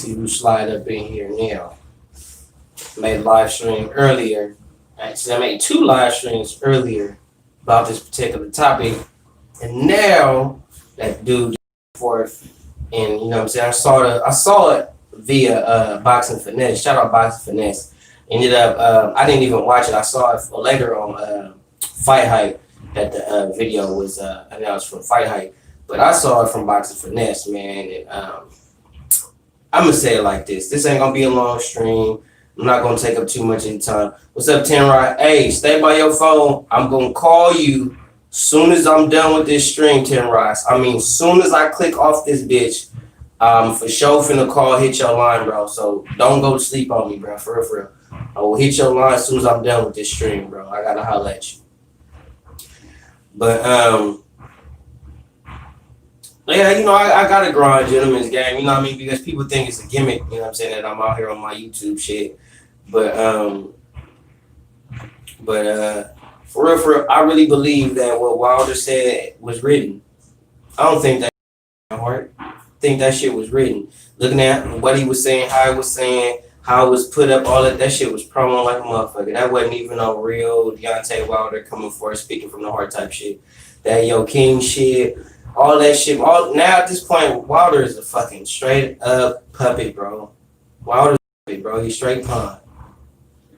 see who slide up in here now. Made a live stream earlier. Actually, I made 2 live streams earlier about this particular topic. And now that dude forth, and you know what I'm saying, I saw it via Boxing Finesse. Shout out Boxing Finesse. Ended up I didn't even watch it. I saw it later on Fight Hype that the video was announced from Fight Hype. But I saw it from Boxing Finesse, man. And I'm gonna say it like this. This ain't gonna be a long stream. I'm not gonna take up too much of your time. What's up, Tenrod? Hey, stay by your phone. I'm gonna call you soon as I'm done with this stream, Tenrod. I mean, soon as I click off this bitch, for sure finna call, hit your line, bro. So don't go to sleep on me, bro. For real, for real. I will hit your line as soon as I'm done with this stream, bro. I gotta holler at you. But yeah, you know, I gotta grind gentleman's game, you know what I mean? Because people think it's a gimmick, you know what I'm saying, that I'm out here on my YouTube shit. But for real, I really believe that what Wilder said was written. I don't think that hard. I think that shit was written. Looking at what he was saying, how he was saying, how it was put up, all that shit was promo like a motherfucker. That wasn't even no real Deontay Wilder coming forth, speaking from the heart type shit. That Yo King shit, all that shit. Now at this point, Wilder is a fucking straight up puppet, bro. Wilder's a puppet, bro. He's straight pawn.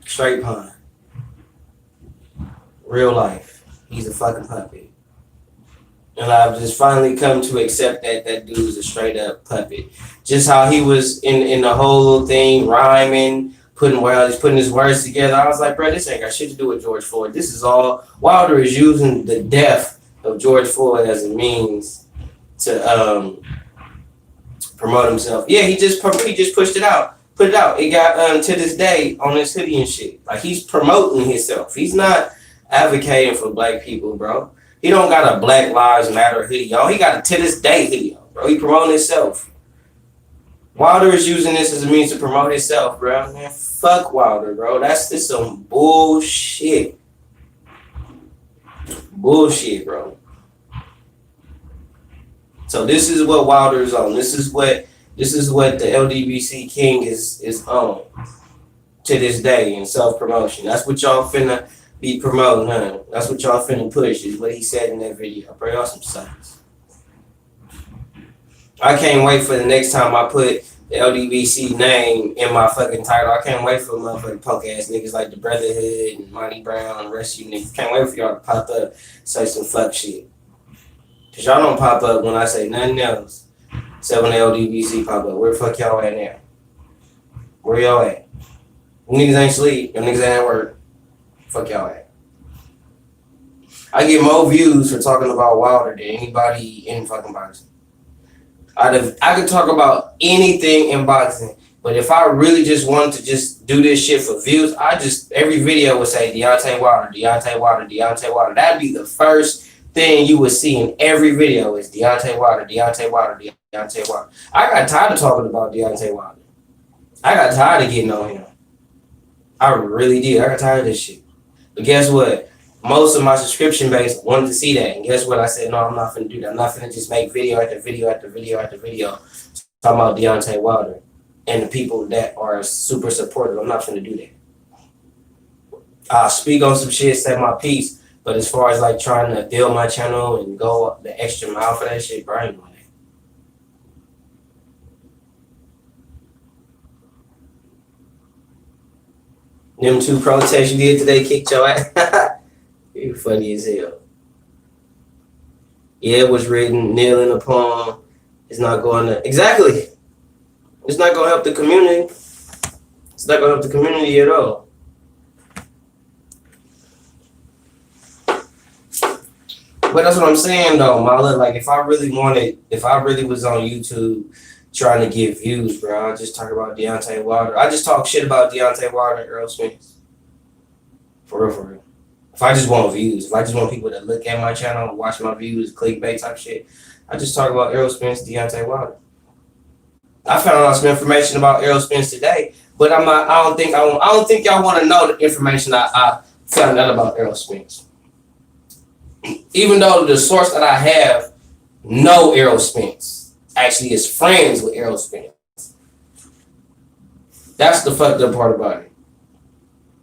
Straight pawn. Real life. He's a fucking puppet. And I've just finally come to accept that dude's a straight up puppet. Just how he was in the whole thing, rhyming, putting his words together. I was like, bro, this ain't got shit to do with George Floyd. This is all Wilder is using the death of George Floyd as a means to promote himself. Yeah, he just pushed it out. Put it out. It got to this day on his hoodie and shit. Like, he's promoting himself. He's not advocating for black people, bro. He don't got a Black Lives Matter hoodie on. He got a to this day hoodie on, bro. He promoting himself. Wilder is using this as a means to promote himself, bro. Man, fuck Wilder, bro. That's just some bullshit. Bullshit, bro. So this is what Wilder is on. This is what the LDBC King is on to this day in self-promotion. That's what y'all finna be promoting, huh? That's what y'all finna push, is what he said in that video. Bring y'all some science. I can't wait for the next time I put the LDBC name in my fucking title. I can't wait for motherfucking punk ass niggas like the Brotherhood and Monty Brown and the rest of you niggas. Can't wait for y'all to pop up, say some fuck shit. Cause y'all don't pop up when I say nothing else. Except when the LDBC pop up. Where the fuck y'all at now? Where y'all at? You niggas ain't sleep. Them niggas ain't at work. Fuck y'all at. I get more views for talking about Wilder than anybody in fucking boxing. I could talk about anything in boxing, but if I really just wanted to just do this shit for views, every video would say Deontay Wilder, Deontay Wilder, Deontay Wilder. That'd be the first thing you would see in every video is Deontay Wilder, Deontay Wilder, Deontay Wilder. I got tired of talking about Deontay Wilder. I got tired of getting on him. I really did. I got tired of this shit. But guess what? Most of my subscription base wanted to see that. And guess what? I said, no, I'm not finna do that. I'm not finna just make video after video after video after video talking about Deontay Wilder and the people that are super supportive. I'm not finna do that. I'll speak on some shit, say my piece. But as far as like trying to build my channel and go the extra mile for that shit, bro, I ain't doing that. Them 2 protests you did today kicked your ass. You funny as hell. Yeah, it was written, kneeling upon. It's not going to... Exactly. It's not going to help the community. It's not going to help the community at all. But that's what I'm saying, though, Mala. Like, if I really was on YouTube trying to get views, bro, I'll just talk about Deontay Wilder. I just talk shit about Deontay Wilder and Errol Spence. For real, for real. If I just want views, if I just want people to look at my channel, watch my views, clickbait type shit, I just talk about Errol Spence, Deontay Wilder. I found out some information about Errol Spence today, but I don't think y'all want to know the information I found out about Errol Spence. Even though the source that I have know Errol Spence actually is friends with Errol Spence. That's the fucked up part about it.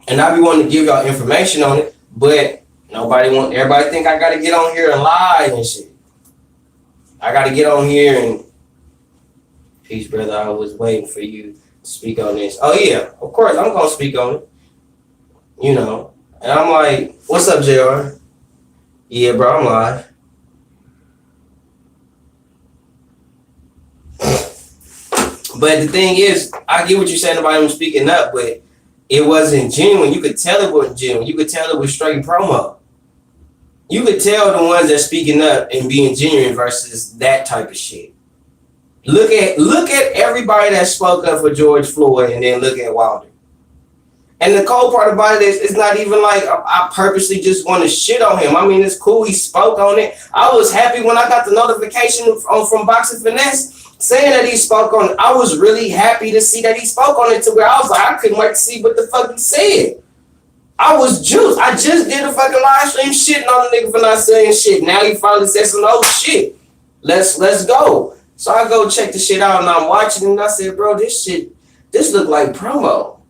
And I be wanting to give y'all information on it, but everybody think I gotta get on here and lie and shit. I gotta get on here and peace, brother. I was waiting for you to speak on this. Oh yeah, of course I'm gonna speak on it. You know. And I'm like, what's up, JR? Yeah, bro, I'm live. But the thing is, I get what you're saying about him speaking up, but it wasn't genuine. You could tell it wasn't genuine. You could tell it was straight promo. You could tell the ones that speaking up and being genuine versus that type of shit. Look at everybody that spoke up for George Floyd, and then look at Wilder. And the cold part about it is, it's not even like I purposely just want to shit on him. I mean, it's cool. He spoke on it. I was happy when I got the notification from Boxing Finesse saying that he spoke on it. I was really happy to see that he spoke on it, to where I was like, I couldn't wait to see what the fuck he said. I was juiced. I just did a fucking live stream shitting on the nigga for not saying shit. Now he finally said some old shit. Let's go. So I go check the shit out, and I'm watching it, and I said, bro, this look like promo.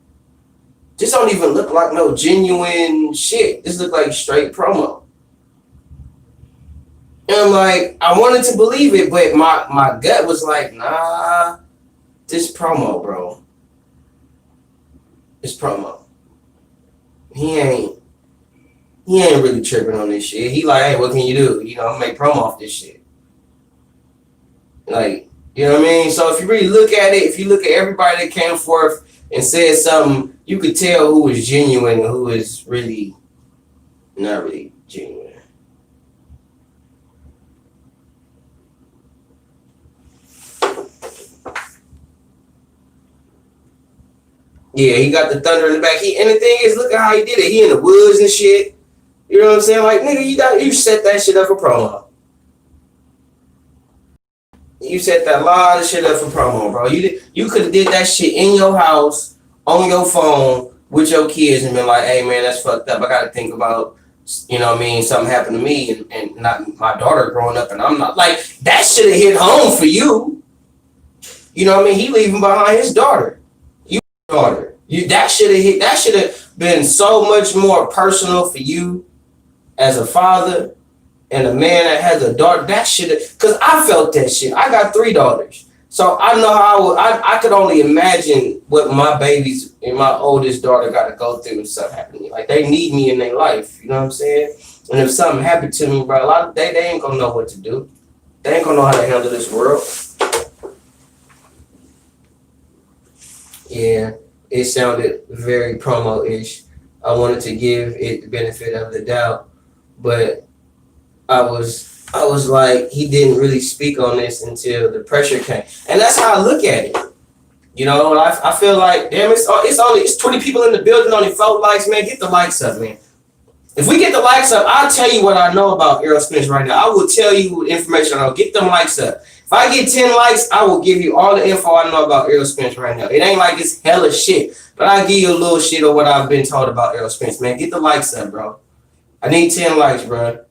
This don't even look like no genuine shit. This look like straight promo. And I'm like, I wanted to believe it, but my gut was like, nah, this promo, bro. It's promo. He ain't really tripping on this shit. He like, hey, what can you do? You know, make promo off this shit. Like, you know what I mean? So if you really look at it, if you look at everybody that came forth and said something, you could tell who was genuine and who is really not really genuine. Yeah, he got the thunder in the back. And the thing is, look at how he did it. He in the woods and shit. You know what I'm saying? Like, nigga, you set that shit up for promo. You set that lot of shit up for promo, bro. You could have did that shit in your house, on your phone, with your kids, and been like, hey, man, that's fucked up. I got to think about, you know what I mean, something happened to me and not my daughter growing up, and I'm not. Like, that should have hit home for you. You know what I mean? He leaving behind his daughter. Daughter. That should have been so much more personal for you as a father and a man that has a daughter. That should have, because I felt that shit. I got 3 daughters. So I know how I could only imagine what my babies and my oldest daughter got to go through if something happened to me. Like, they need me in their life. You know what I'm saying? And if something happened to me, bro, they ain't gonna know what to do. They ain't gonna know how to handle this world. Yeah. It sounded very promo-ish. I wanted to give it the benefit of the doubt, but I was like, he didn't really speak on this until the pressure came, and that's how I look at it. You know, I feel like, damn, it's 20 people in the building, only 4 likes, man. Get the likes up, man. If we get the likes up, I'll tell you what I know about Errol Spence right now. I will tell you information I know. Get them likes up. If I get 10 likes, I will give you all the info I know about Errol Spence right now. It ain't like it's hella shit, but I'll give you a little shit of what I've been told about Errol Spence, man. Get the likes up, bro. I need 10 likes, bro.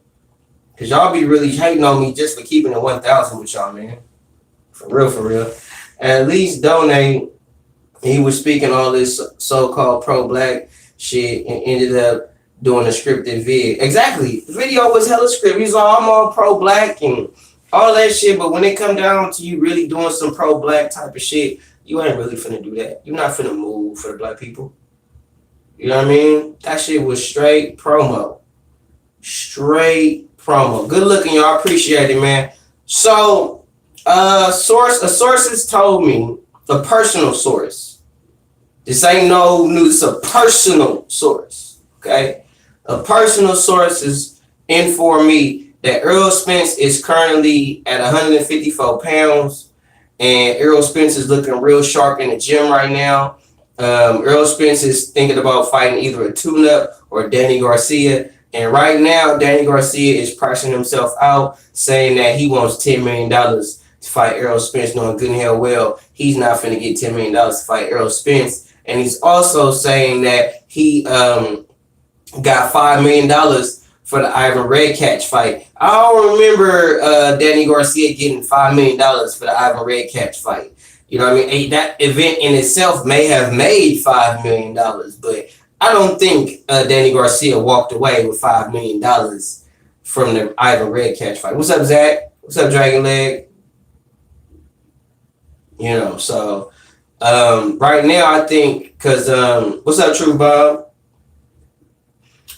Because y'all be really hating on me just for keeping it 1,000 with y'all, man. For real. And at least donate. He was speaking all this so-called pro-black shit and ended up doing a scripted vid. Exactly. The video was hella scripted. He's like, I'm all pro-black and all that shit. But when it come down to you really doing some pro-black type of shit, you ain't really finna do that. You're not finna move for the black people. You know what I mean? That shit was straight promo. Straight promo. Good looking, y'all. Appreciate it, man. So, a source has told me, a personal source. This ain't no news. It's a personal source. Okay? A personal source is informed me that Errol Spence is currently at 154 pounds, and Errol Spence is looking real sharp in the gym right now. Errol Spence is thinking about fighting either a tune-up or Danny Garcia, and right now Danny Garcia is pricing himself out, saying that he wants $10 million to fight Errol Spence, knowing good and hell well he's not finna get $10 million to fight Errol Spence. And he's also saying that he got $5 million for the Ivan Redkach fight. I don't remember Danny Garcia getting $5 million for the Ivan Redkach fight. You know what I mean? That event in itself may have made $5 million, but I don't think Danny Garcia walked away with $5 million from the Ivan Red catch fight. What's up, Zach? What's up, Dragon Leg? You know, so right now I think because what's up, True Bob?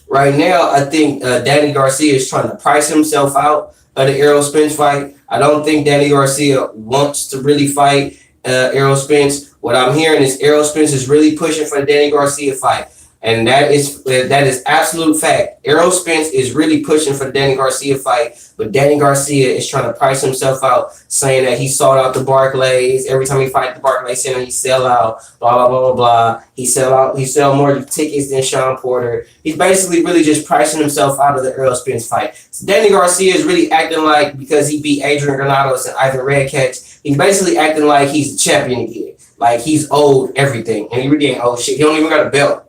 Right now, I think Danny Garcia is trying to price himself out of the Errol Spence fight. I don't think Danny Garcia wants to really fight Errol Spence. What I'm hearing is Errol Spence is really pushing for the Danny Garcia fight. And that is absolute fact. Errol Spence is really pushing for the Danny Garcia fight, but Danny Garcia is trying to price himself out, saying that he sold out the Barclays. Every time he fight the Barclays Center, he sell out, blah, blah, blah, blah, blah. He sell more tickets than Sean Porter. He's basically really just pricing himself out of the Errol Spence fight. So Danny Garcia is really acting like, because he beat Adrian Granados and Ivan Redkach, he's basically acting like he's the champion again. Like he's owed everything, and he really ain't owed shit. He don't even got a belt.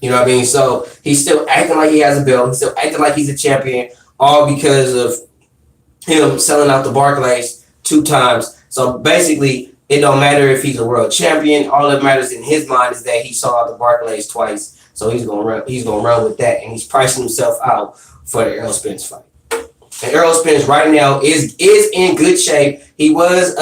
You know what I mean? So he's still acting like he has a belt. He's still acting like he's a champion, all because of him selling out the Barclays 2 times. So basically, it don't matter if he's a world champion. All that matters in his mind is that he sold out the Barclays twice. So he's gonna run with that, and he's pricing himself out for the Errol Spence fight. And Errol Spence right now is in good shape. He was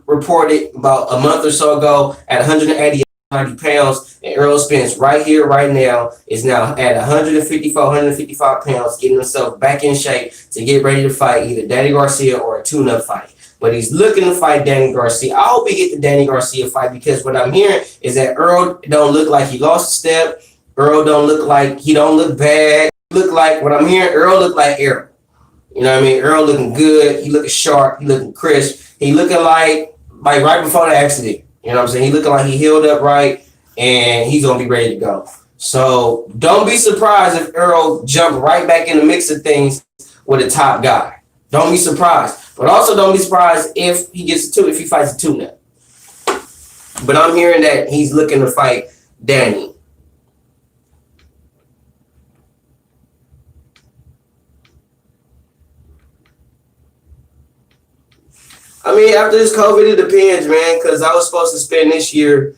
reported about a month or so ago at 180 pounds, and Errol Spence right here, right now, is now at 154, 155 pounds, getting himself back in shape to get ready to fight either Danny Garcia or a tune-up fight. But he's looking to fight Danny Garcia. I hope he get the Danny Garcia fight, because what I'm hearing is that Earl don't look like he lost a step. Earl don't look like he don't look bad. Look like, what I'm hearing, Earl look like Errol. You know what I mean? Earl looking good. He looking sharp. He looking crisp. He looking like right before the accident. You know what I'm saying? He looking like he healed up right, and he's going to be ready to go. So don't be surprised if Earl jump right back in the mix of things with a top guy. Don't be surprised. But also don't be surprised if he fights a tune-up. But I'm hearing that he's looking to fight Danny. I mean, after this COVID, it depends, man, because I was supposed to spend this year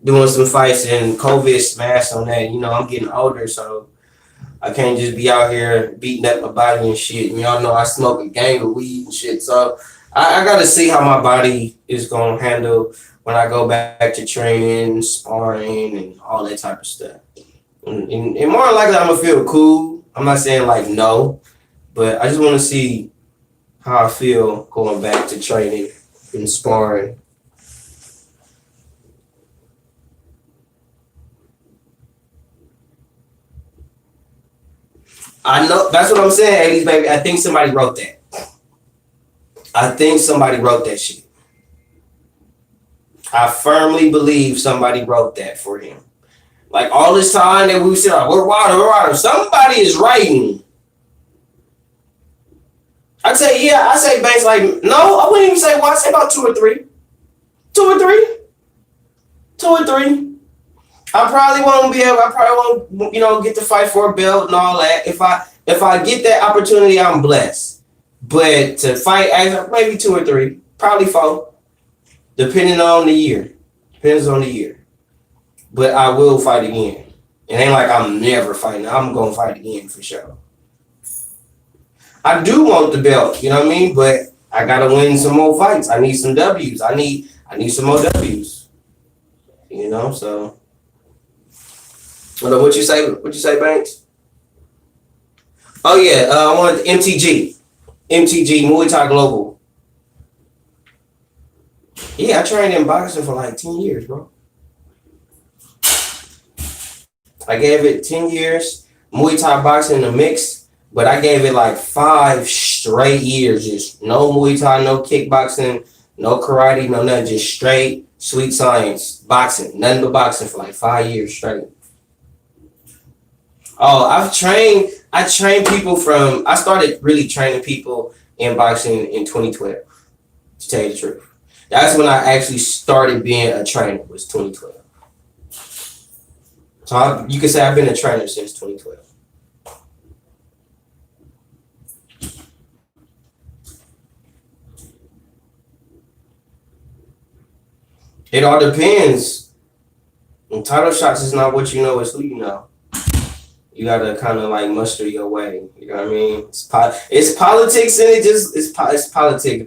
doing some fights, and COVID smashed on that. You know, I'm getting older, so I can't just be out here beating up my body and shit. And y'all know I smoke a gang of weed and shit, so I got to see how my body is going to handle when I go back to training, sparring, and all that type of stuff. And more likely, I'm going to feel cool. I'm not saying, like, no, but I just want to see how I feel going back to training and sparring. I know, that's what I'm saying, 80s baby. I think somebody wrote that. I think somebody wrote that shit. I firmly believe somebody wrote that for him. Like all this time that we said, we're Wilder. Somebody is writing. I say Banks like, no, I wouldn't even say one. I say about 2 or 3. 2 or 3. 2 or 3. I probably won't get to fight for a belt and all that. If I get that opportunity, I'm blessed. But to fight, maybe 2 or 3, probably 4, depending on the year. Depends on the year. But I will fight again. It ain't like I'm never fighting. I'm gonna fight again for sure. I do want the belt, you know what I mean? But I gotta win some more fights. I need some W's. I need some more W's. You know, so. What you say? What you say, Banks? Oh yeah, I wanted MTG, Muay Thai Global. Yeah, I trained in boxing for like 10 years, bro. I gave it 10 years Muay Thai boxing in a mix. But I gave it like 5 straight years, just no Muay Thai, no kickboxing, no karate, no nothing, just straight sweet science boxing, nothing but boxing for like 5 years straight. Oh, I started really training people in boxing in 2012, to tell you the truth. That's when I actually started being a trainer, was 2012. So you can say I've been a trainer since 2012. It all depends. And title shots is not what you know, it's who you know. You gotta kind of like muster your way. You know what I mean? It's politics, and it's politics.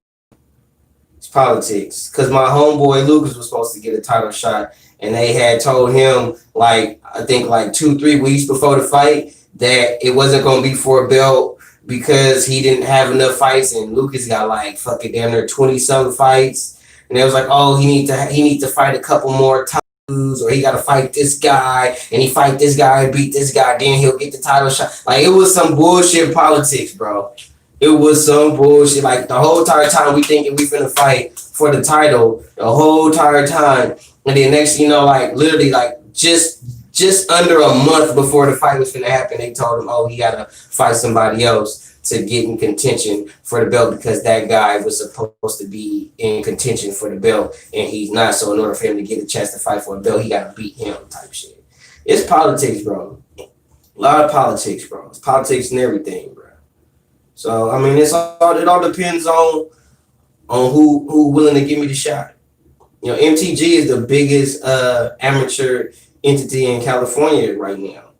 It's politics. Cause my homeboy Lucas was supposed to get a title shot, and they had told him like I think like 2-3 weeks before the fight that it wasn't gonna be for a belt because he didn't have enough fights, and Lucas got like fucking damn near 20-something fights, and it was like, oh, he need to fight a couple more times, or he got to fight this guy, and he fight this guy and beat this guy, then he'll get the title shot. Like, it was some bullshit politics, bro. It was some bullshit. Like, the whole entire time we thinking we finna fight for the title, the whole entire time, and then next you know, like literally like just under a month before the fight was finna happen, they told him, oh, he gotta fight somebody else to get in contention for the belt because that guy was supposed to be in contention for the belt and he's not. So in order for him to get a chance to fight for a belt, he got to beat him type shit. It's politics, bro. A lot of politics, bro. It's politics and everything, bro. So I mean, it all depends on who willing to give me the shot. You know, MTG is the biggest amateur entity in California right now.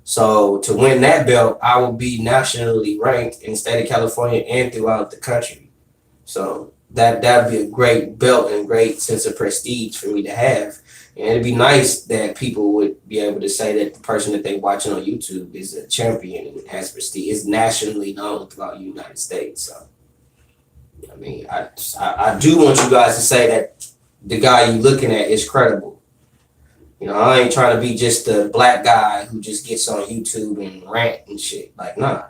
So to win that belt, I will be nationally ranked in the state of California and throughout the country. So that'd be a great belt and great sense of prestige for me to have. And it'd be nice that people would be able to say that the person that they watching on YouTube is a champion and has prestige, is nationally known throughout the United States. So I mean, I do want you guys to say that the guy you looking at is credible. You know, I ain't trying to be just the black guy who just gets on YouTube and rant and shit. Like, nah.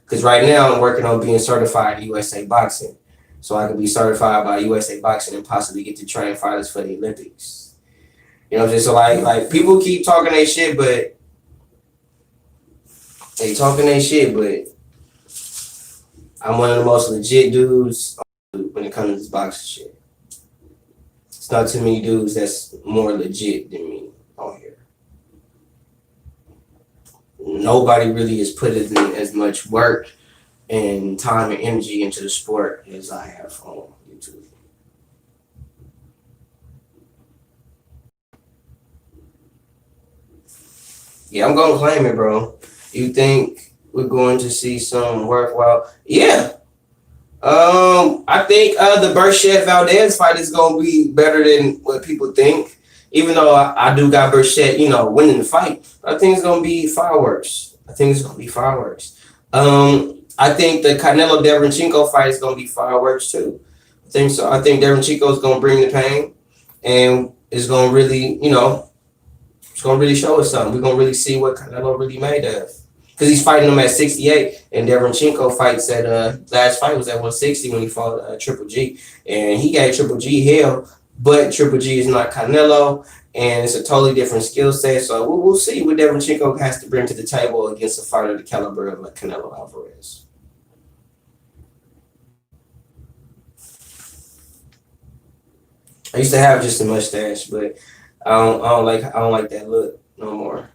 Because right now I'm working on being certified in USA Boxing. So I could be certified by USA Boxing and possibly get to train fighters for the Olympics. You know, just so like people keep talking their shit, but I'm one of the most legit dudes when it comes to this boxing shit. It's not too many dudes that's more legit than me on here. Nobody really has put in as much work and time and energy into the sport as I have on YouTube. Yeah, I'm gonna claim it, bro. You think we're going to see some worthwhile? Yeah. I think the Berchelt Valdez fight is gonna be better than what people think. Even though I do got Berchelt, you know, winning the fight, I think it's gonna be fireworks. I think the Canelo Derevyanchenko fight is gonna be fireworks too. I think so. I think Derevyanchenko is gonna bring the pain, and it's gonna really, you know, it's gonna really show us something. We're gonna really see what Canelo really made of. Because he's fighting him at 68, and Derevyanchenko fights at last fight was at 160 when he fought Triple G, and he gave Triple G hell, but Triple G is not Canelo, and it's a totally different skill set. So we'll see what Derevyanchenko has to bring to the table against a fighter the caliber of Canelo Alvarez. I used to have just a mustache, but I don't like that look no more.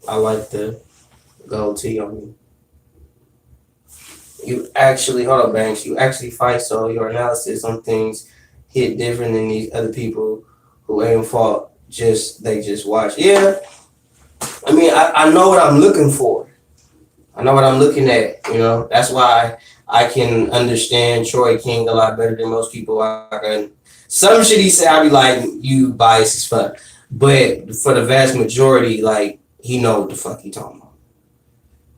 I like the goatee on me. You actually, hold on, Banks. You actually fight, so your analysis on things hit different than these other people who ain't fought. They just watch. Yeah, I mean, I know what I'm looking for. I know what I'm looking at. You know, that's why I can understand Troy King a lot better than most people. Some shit he said, I'd be like, you biased as fuck. But for the vast majority, like, he know what the fuck he talking about.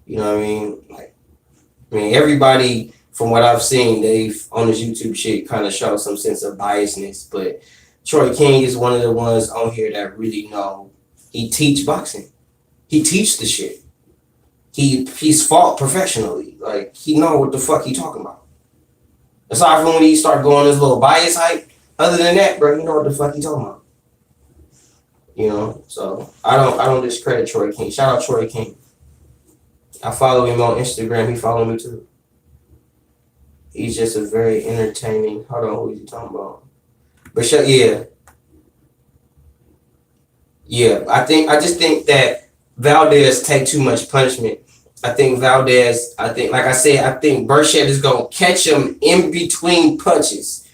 You know what I mean? Like, I mean, everybody from what I've seen, they've on this YouTube shit kind of show some sense of biasness. But Troy King is one of the ones on here that really know. He teach boxing. He teach the shit. He's fought professionally. Like, he know what the fuck he talking about. Aside from when he start going this little bias hype, other than that, bro, you know what the fuck he talking about. You know, so I don't discredit Troy King. Shout out Troy King. I follow him on Instagram. He follow me too. He's just a very entertaining. Hold on, who is he talking about? But yeah. I just think that Valdez take too much punishment. I think like I said, I think Berchelt is gonna catch him in between punches.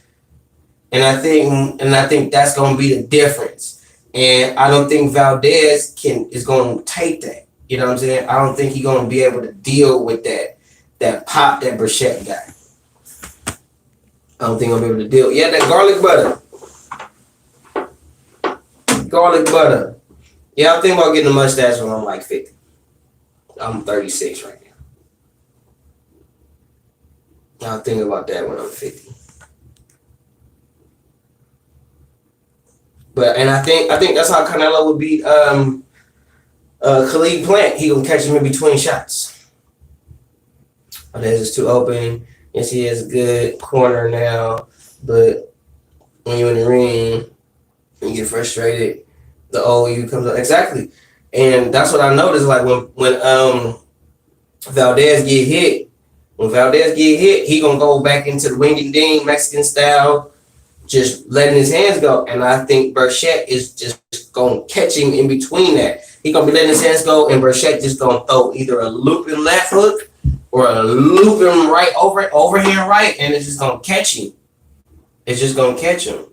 and I think that's gonna be the difference. And I don't think Valdez is gonna take that. You know what I'm saying? I don't think he's gonna be able to deal with that pop that Burchett got. I don't think I'll be able to deal. Yeah, that garlic butter. Garlic butter. Yeah, I'm thinking about getting a mustache when I'm like 50. I'm 36 right now. I'll think about that when I'm 50. And I think that's how Canelo would beat Khalid Plant. He gonna catch him in between shots. Hernandez is too open. Yes, he has a good corner now, but when you're in the ring and you get frustrated, the OU comes up. Exactly. And that's what I noticed. Like when Valdez get hit, he gonna go back into the wing and ding Mexican style, just letting his hands go. And I think Burchett is just gonna catch him in between that. He gonna be letting his hands go, and Burchett just gonna throw either a looping left hook or a looping right overhand right, and it's just gonna catch him. It's just gonna catch him.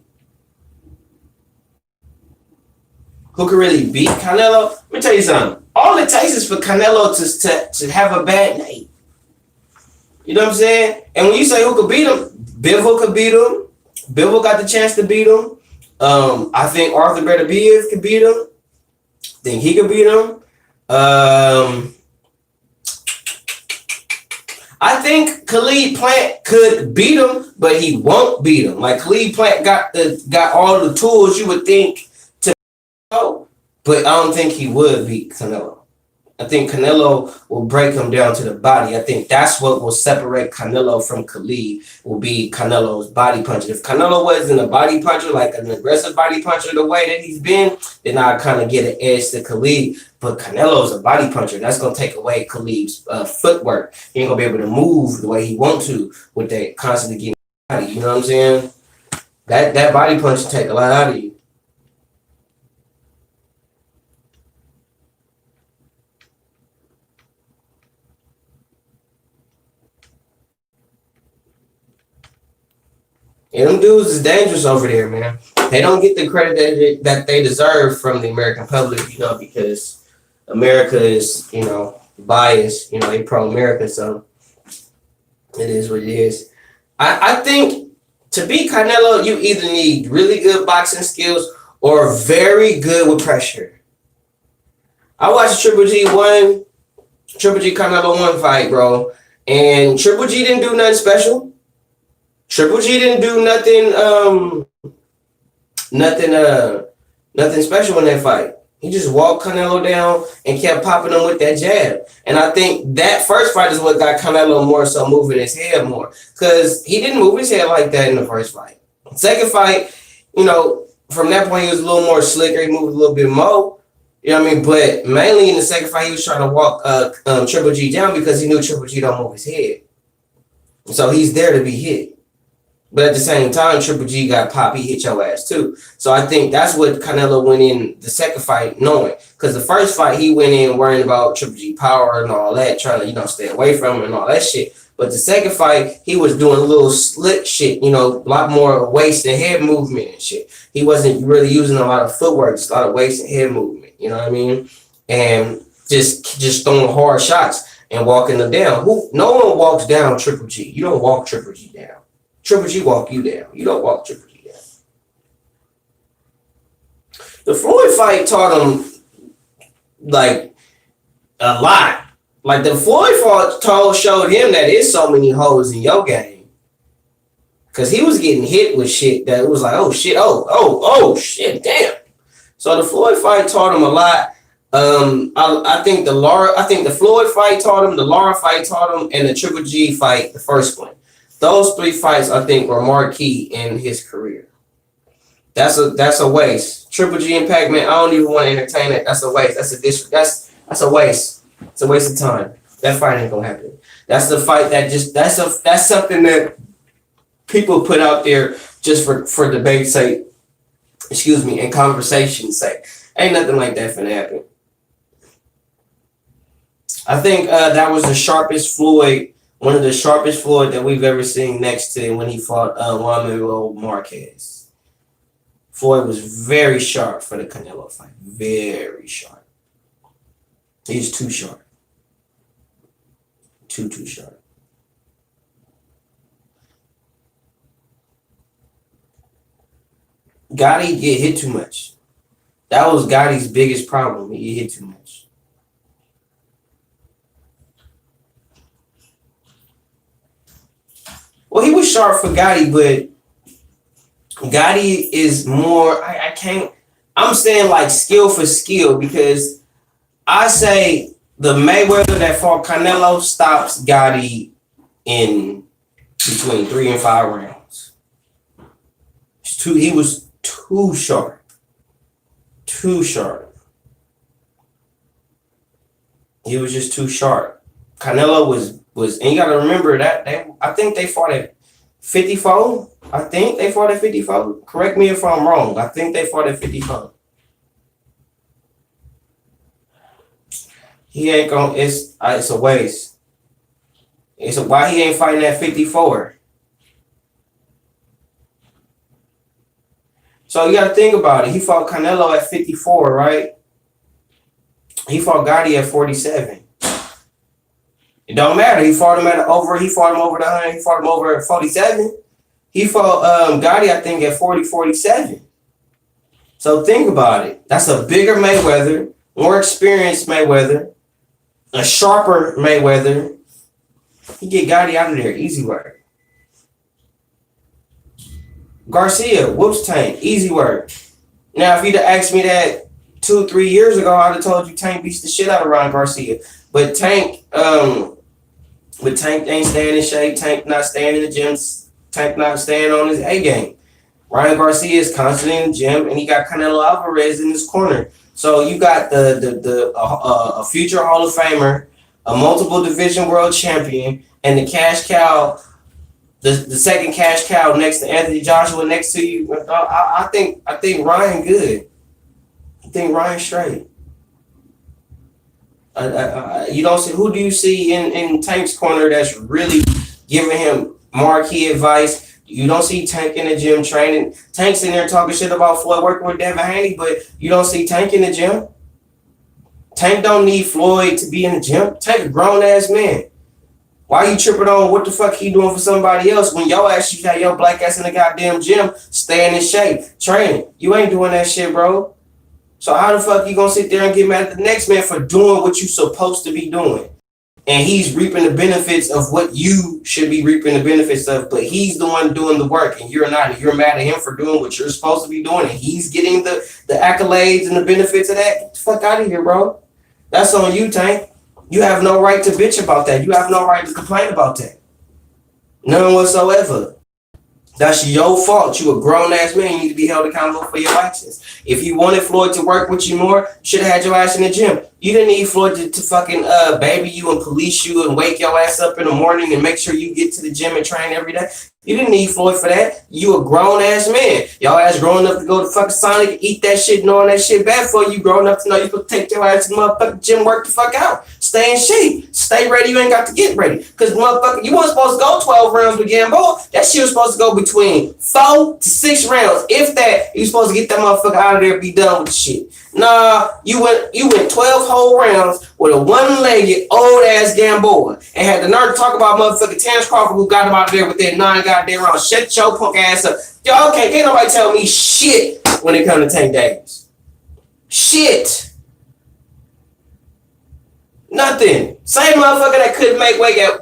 Who could really beat Canelo? Let me tell you something. All it takes is for Canelo to have a bad night. You know what I'm saying? And when you say who could beat him, Bivol could beat him. Bivol got the chance to beat him. I think Arthur Beterbiev could beat him. I think he could beat him. I think Khalid Plant could beat him, but he won't beat him. Like Khalid Plant got all the tools you would think to go, but I don't think he would beat Canelo. I think Canelo will break him down to the body. I think that's what will separate Canelo from Khalid, will be Canelo's body puncher. If Canelo wasn't a body puncher, like an aggressive body puncher the way that he's been, then I kind of get an edge to Khalid. But Canelo's a body puncher. That's going to take away Khalid's footwork. He ain't going to be able to move the way he wants to with that constantly getting body. You know what I'm saying? That body punch take a lot out of you. And them dudes is dangerous over there, man. They don't get the credit that they deserve from the American public, because America is, biased. They pro-America, so it is what it is. I think to beat Canelo, you either need really good boxing skills or very good with pressure. I watched Triple G Canelo 1 fight, bro, and Triple G didn't do nothing special. Triple G didn't do nothing special in that fight. He just walked Canelo down and kept popping him with that jab. And I think that first fight is what got Canelo more so moving his head more, because he didn't move his head like that in the first fight. Second fight, from that point he was a little more slicker. He moved a little bit more. You know what I mean? But mainly in the second fight, he was trying to walk Triple G down because he knew Triple G don't move his head. So he's there to be hit. But at the same time, Triple G got popped. He hit your ass too. So I think that's what Canelo went in the second fight knowing. Because the first fight, he went in worrying about Triple G power and all that, trying to, stay away from him and all that shit. But the second fight, he was doing a little slick shit, a lot more waist and head movement and shit. He wasn't really using a lot of footwork, just a lot of waist and head movement, you know what I mean? And just throwing hard shots and walking them down. No one walks down Triple G. You don't walk Triple G down. Triple G walk you down. You don't walk Triple G down. The Floyd fight taught him, like, a lot. Like, the Floyd fight showed him that there's so many holes in your game. Because he was getting hit with shit that it was like, oh, shit, oh, shit, damn. So the Floyd fight taught him a lot. I think the Floyd fight taught him, the Lara fight taught him, and the Triple G fight, the first one. Those three fights, I think, were marquee in his career. That's a waste. Triple G and Pac-Man, I don't even want to entertain it. That's a waste. That's a waste. It's a waste of time. That fight ain't gonna happen. That's the fight that's something that people put out there just for debate's sake, and conversation's sake. Ain't nothing like that finna happen. I think that was the sharpest Floyd One of the sharpest Floyd that we've ever seen next to when he fought Juan Manuel Marquez. Floyd was very sharp for the Canelo fight. Very sharp. He's too sharp. Too sharp. Gotti get hit too much. That was Gotti's biggest problem. He hit too much. Well, he was sharp for Gotti, but Gotti is more, I'm saying like skill for skill, because I say the Mayweather that fought Canelo stops Gotti in between 3 and 5 rounds. He was too sharp. Too sharp. He was just too sharp. Canelo was, and you got to remember that I think they fought at 54. I think they fought at 54. Correct me if I'm wrong. I think they fought at 54. He ain't gonna. It's a waste. Why he ain't fighting at 54. So you got to think about it. He fought Canelo at 54, right? He fought Gotti at 47. It don't matter. He fought him over the 100. He fought him over at 47. He fought Gotti, I think, at 47. So think about it. That's a bigger Mayweather, more experienced Mayweather, a sharper Mayweather. He get Gotti out of there. Easy work. Garcia, whoops Tank. Easy work. Now, if you'd have asked me that 2-3 years ago, I'd have told you Tank beats the shit out of Ryan Garcia. But Tank ain't staying in shape. Tank not staying in the gym. Tank not staying on his A game. Ryan Garcia is constantly in the gym, and he got Canelo Alvarez in his corner. So you got a future Hall of Famer, a multiple division world champion, and the cash cow, the second cash cow next to Anthony Joshua next to you. I think Ryan good. I think Ryan straight. You don't see, who do you see in Tank's corner that's really giving him marquee advice? You don't see Tank in the gym training. Tank's in there talking shit about Floyd working with Devin Haney, but you don't see Tank in the gym. Tank don't need Floyd to be in the gym. Tank a grown ass man. Why you tripping on what the fuck he doing for somebody else when your ass, you got your black ass in the goddamn gym, staying in shape, training? You ain't doing that shit, bro. So how the fuck you gonna sit there and get mad at the next man for doing what you supposed to be doing? And he's reaping the benefits of what you should be reaping the benefits of, but he's the one doing the work and you're not. You're mad at him for doing what you're supposed to be doing, and he's getting the accolades and the benefits of that. Get the fuck out of here, bro. That's on you, Tank. You have no right to bitch about that. You have no right to complain about that. None whatsoever. That's your fault. You a grown-ass man. You need to be held accountable for your actions. If you wanted Floyd to work with you more, you should have had your ass in the gym. You didn't need Floyd to fucking baby you and police you and wake your ass up in the morning and make sure you get to the gym and train every day. You didn't need Floyd for that. You a grown-ass man. Y'all ass grown up to go to fucking Sonic and eat that shit knowing that shit bad for you. Grown up to know you supposed to take your ass to the motherfucking gym, work the fuck out. Stay in shape. Stay ready. You ain't got to get ready. Because motherfucker, you weren't supposed to go 12 rounds with Gamboa. That shit was supposed to go between 4 to 6 rounds. If that, you supposed to get that motherfucker out of there and be done with the shit. Nah, you went 12 whole rounds with a one-legged old-ass Gamboa and had the nerve to talk about motherfucking Terrence Crawford who got him out of there with that 9 goddamn rounds. Shut your punk ass up. Y'all can't nobody tell me shit when it comes to Tank Davis. Shit. Nothing. Same motherfucker that couldn't make weight at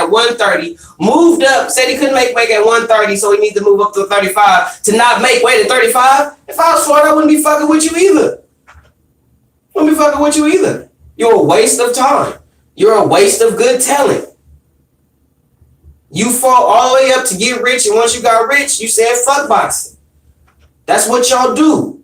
130, moved up, said he couldn't make weight at 130, so he needs to move up to 35 to not make weight at 35. If I was Floyd, I wouldn't be fucking with you either. You're a waste of time. You're a waste of good talent. You fought all the way up to get rich, and once you got rich, you said fuck boxing. That's what y'all do.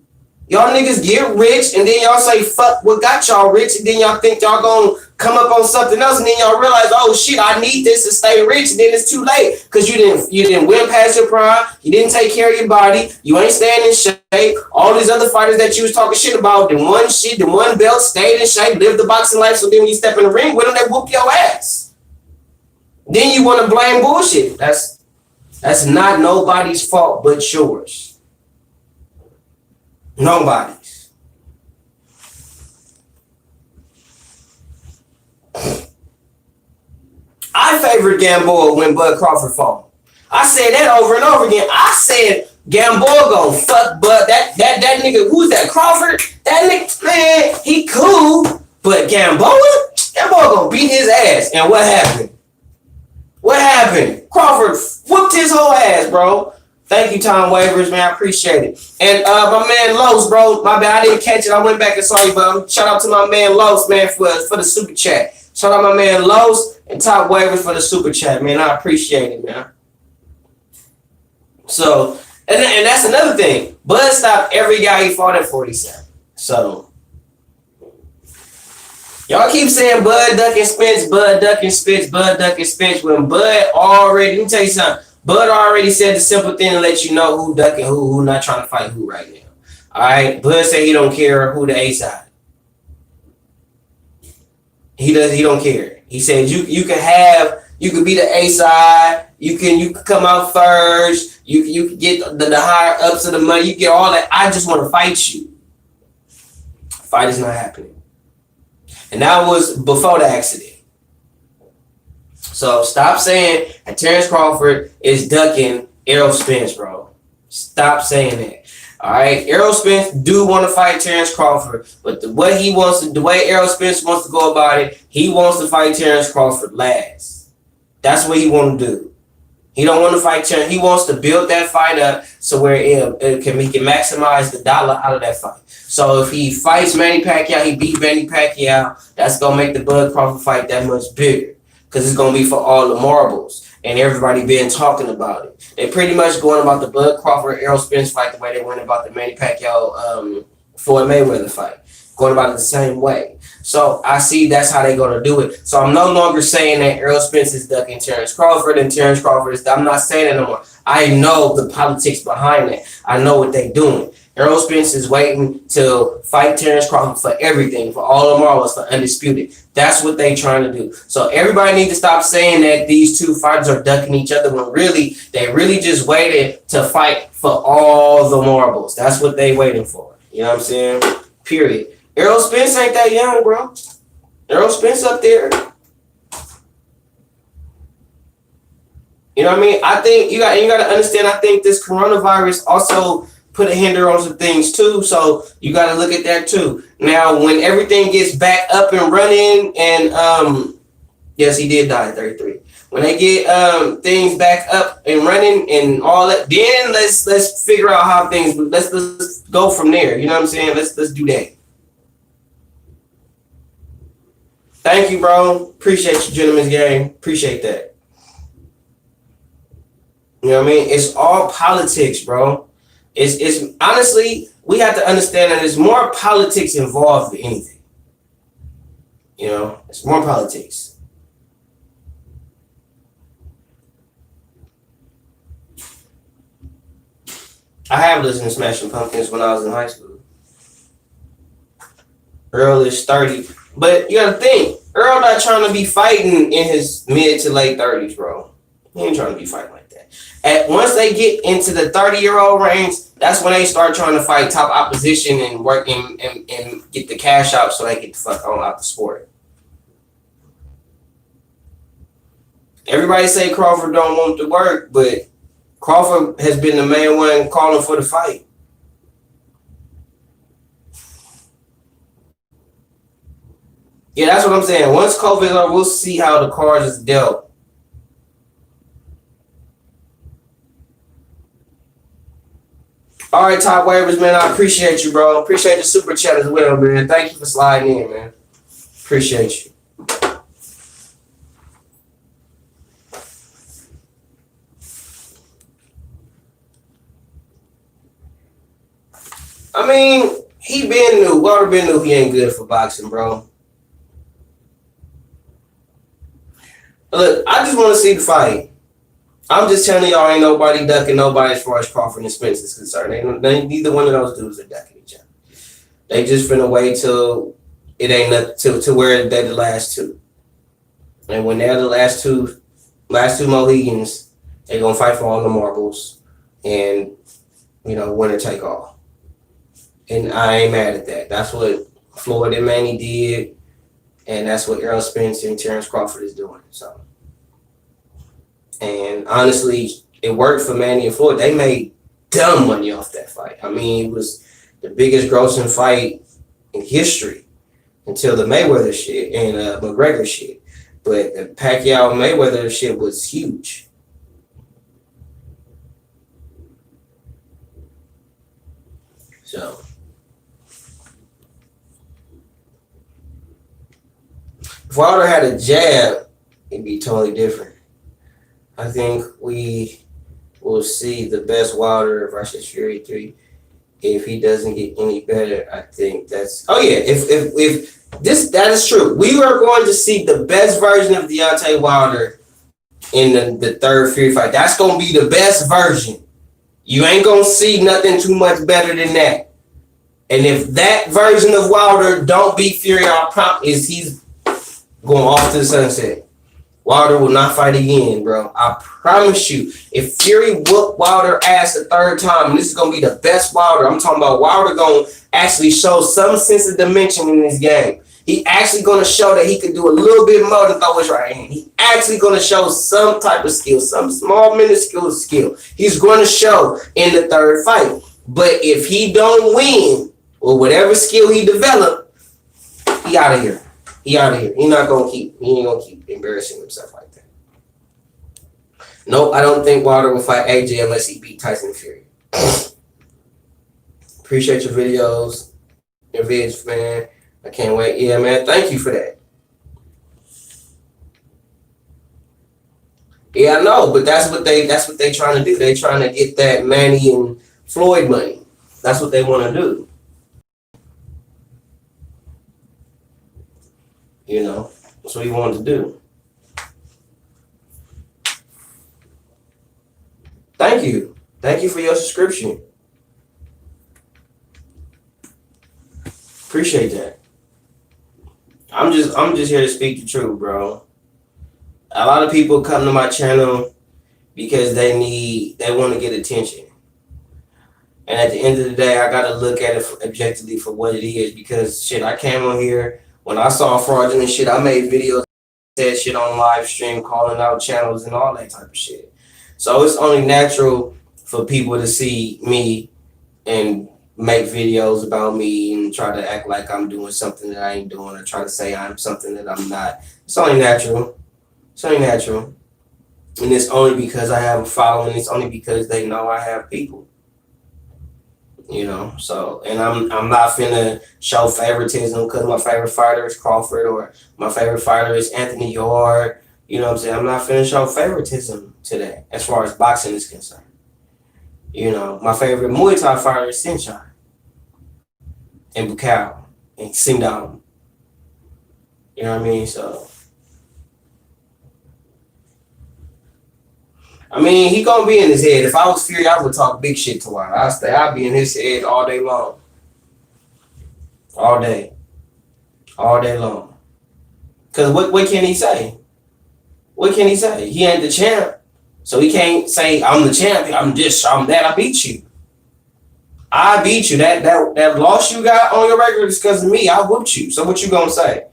Y'all niggas get rich, and then y'all say fuck what got y'all rich, and then y'all think y'all gonna come up on something else, and then y'all realize, oh shit, I need this to stay rich, and then it's too late because you didn't win past your prime, you didn't take care of your body, you ain't staying in shape. All these other fighters that you was talking shit about, the one belt, stayed in shape, lived the boxing life, so then when you step in the ring with them, they whoop your ass. Then you want to blame bullshit. That's not nobody's fault but yours. Nobody's. I favored Gamboa when Bud Crawford fought. I said that over and over again. I said Gamboa gonna fuck Bud. That nigga, who's that? Crawford? That nigga, man, he cool. But Gamboa gonna beat his ass. And what happened? What happened? Crawford whooped his whole ass, bro. Thank you, Tom Wavers, man. I appreciate it. And my man Los, bro. My bad, I didn't catch it. I went back and saw you, but shout out to my man Los, man, for the super chat. Shout out my man Los and Top Waivers for the super chat, man. I appreciate it, man. So, and that's another thing. Bud stopped every guy he fought at 47. So, y'all keep saying Bud ducking Spence, Bud ducking Spence, Bud ducking Spence. When Bud already, let me tell you something. Bud already said the simple thing to let you know who ducking who not trying to fight who right now. All right, Bud said he don't care who the A side. He don't care. He said you can be the A side. You can come out first. You can get the higher ups of the money. You get all that. I just want to fight you. Fight is not happening. And that was before the accident. So stop saying that Terrence Crawford is ducking Errol Spence, bro. Stop saying that. All right, Errol Spence do want to fight Terrence Crawford, but the way Errol Spence wants to go about it, he wants to fight Terrence Crawford last. That's what he want to do. He don't want to fight Terrence. He wants to build that fight up so where he can maximize the dollar out of that fight. So if he fights Manny Pacquiao, he beat Manny Pacquiao, that's gonna make the Bud Crawford fight that much bigger because it's gonna be for all the marbles. And everybody been talking about it. They pretty much going about the Bud Crawford Errol Spence fight the way they went about the Manny Pacquiao Floyd Mayweather fight. Going about it the same way. So I see that's how they're gonna do it. So I'm no longer saying that Errol Spence is ducking Terrence Crawford and Terrence Crawford is. I'm not saying that no more. I know the politics behind it. I know what they're doing. Errol Spence is waiting to fight Terrence Crawford for everything, for all the marbles, for undisputed. That's what they're trying to do. So everybody needs to stop saying that these two fighters are ducking each other when really they really just waited to fight for all the marbles. That's what they waiting for. You know what I'm saying? Period. Errol Spence ain't that young, bro. Errol Spence up there. You know what I mean? I think you got to understand. I think this coronavirus also put a hinder on some things too. So you got to look at that too. Now, when everything gets back up and running, and yes, he did die at 33. When they get things back up and running and all that, then let's figure out how things. Let's go from there. You know what I'm saying? Let's do that. Thank you, bro. Appreciate you, gentlemen's game. Appreciate that. You know what I mean? It's all politics, bro. It's honestly, we have to understand that there's more politics involved than anything. You know, it's more politics. I have listened to Smashing Pumpkins when I was in high school. Earl is 30. But you gotta think, Earl not trying to be fighting in his mid to late 30s, bro. He ain't trying to be fighting like that. Once they get into the 30-year-old range, that's when they start trying to fight top opposition and work and get the cash out so they get the fuck on out the sport. Everybody say Crawford don't want to work, but Crawford has been the main one calling for the fight. Yeah, that's what I'm saying. Once COVID is over, we'll see how the cards is dealt. All right, Top Waivers, man. I appreciate you, bro. Appreciate the super chat as well, man. Thank you for sliding in, man. Appreciate you. I mean, Walter Ben knew he ain't good for boxing, bro. Look, I just want to see the fight. I'm just telling y'all, ain't nobody ducking nobody as far as Crawford and Spence is concerned. Neither one of those dudes are ducking each other. They just finna wait till it ain't nothing to where they're the last two. And when they're the last two, last two Mohegans, they're gonna fight for all the marbles, and winner take all. And I ain't mad at that. That's what Floyd and Manny did, and that's what Errol Spence and Terrence Crawford is doing. So, and honestly, it worked for Manny and Floyd. They made dumb money off that fight. I mean, it was the biggest grossing fight in history until the Mayweather shit and McGregor shit. But the Pacquiao Mayweather shit was huge. So, if Wilder had a jab, it'd be totally different. I think we will see the best Wilder versus Fury 3. If he doesn't get any better, I think that's... Oh, yeah. If that is true. We are going to see the best version of Deontay Wilder in the third Fury fight. That's going to be the best version. You ain't going to see nothing too much better than that. And if that version of Wilder don't beat Fury, I promise he's going off to the sunset. Wilder will not fight again, bro. I promise you. If Fury whoop Wilder ass the third time, and this is going to be the best Wilder, I'm talking about Wilder going to actually show some sense of dimension in this game. He actually going to show that he can do a little bit more than throw his right hand. He actually going to show some type of skill, some small minuscule skill. He's going to show in the third fight. But if he don't win, or whatever skill he developed, he out of here. He out of here. He ain't gonna keep embarrassing himself like that. Nope, I don't think Wilder will fight AJ unless he beat Tyson Fury. Appreciate your videos, your vids, man. I can't wait. Yeah, man. Thank you for that. Yeah, I know, but that's what they trying to do. They trying to get that Manny and Floyd money. That's what they want to do. That's what he wanted to do. Thank you. Thank you for your subscription. Appreciate that. I'm just here to speak the truth, bro. A lot of people come to my channel because they want to get attention. And at the end of the day, I got to look at it objectively for what it is, because shit, I came on here. When I saw fraudulent shit, I made videos, said shit on live stream, calling out channels and all that type of shit. So it's only natural for people to see me and make videos about me and try to act like I'm doing something that I ain't doing, or try to say I'm something that I'm not. It's only natural. It's only natural. And it's only because I have a following. It's only because they know I have people. So, and I'm not finna show favoritism because my favorite fighter is Crawford or my favorite fighter is Anthony Yard. You know what I'm saying? I'm not finna show favoritism today as far as boxing is concerned. My favorite Muay Thai fighter is Sinchai and Bukal and Singdam. You know what I mean? So, I mean, he gonna be in his head. If I was Fury, I would talk big shit to Wilder. I'd be in his head all day long. All day long. Cause what can he say? What can he say? He ain't the champ, so he can't say I'm the champion. I'm that. I beat you. I beat you. That loss you got on your record is because of me. I whooped you. So what you gonna say?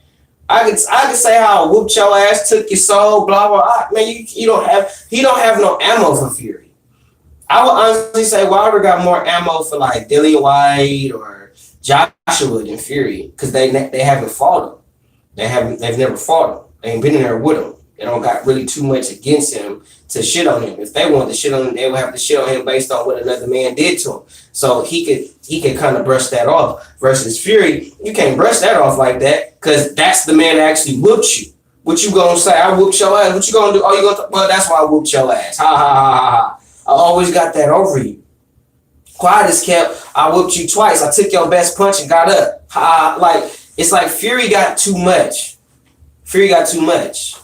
I could say how I whooped your ass, took your soul, blah blah. Man, he don't have no ammo for Fury. I would honestly say Wilder got more ammo for like Dillian White or Joshua than Fury, because they haven't fought him. They've never fought him. They ain't been in there with him. They don't got really too much against him to shit on him. If they wanted to shit on him, they would have to shit on him based on what another man did to him. So he could kind of brush that off. Versus Fury, you can't brush that off like that, because that's the man that actually whooped you. What you gonna say? I whooped your ass. What you gonna do? Oh, you gonna? Well, that's why I whooped your ass. Ha ha ha ha ha. I always got that over you. Quiet as kept. I whooped you twice. I took your best punch and got up. Ha! Like it's like Fury got too much. Fury got too much.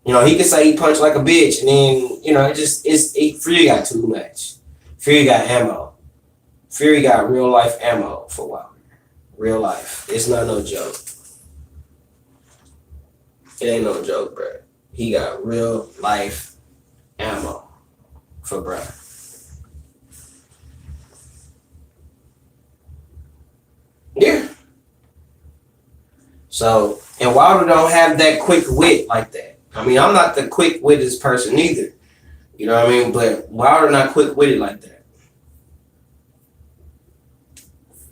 He could say he punched like a bitch, and then, Fury got too much. Fury got ammo. Fury got real life ammo for Wilder. Real life. It's not no joke. It ain't no joke, bro. He got real life ammo for bro. Yeah. So, and Wilder don't have that quick wit like that. I mean, I'm not the quick witted person either. You know what I mean? But Wilder not quick witted like that.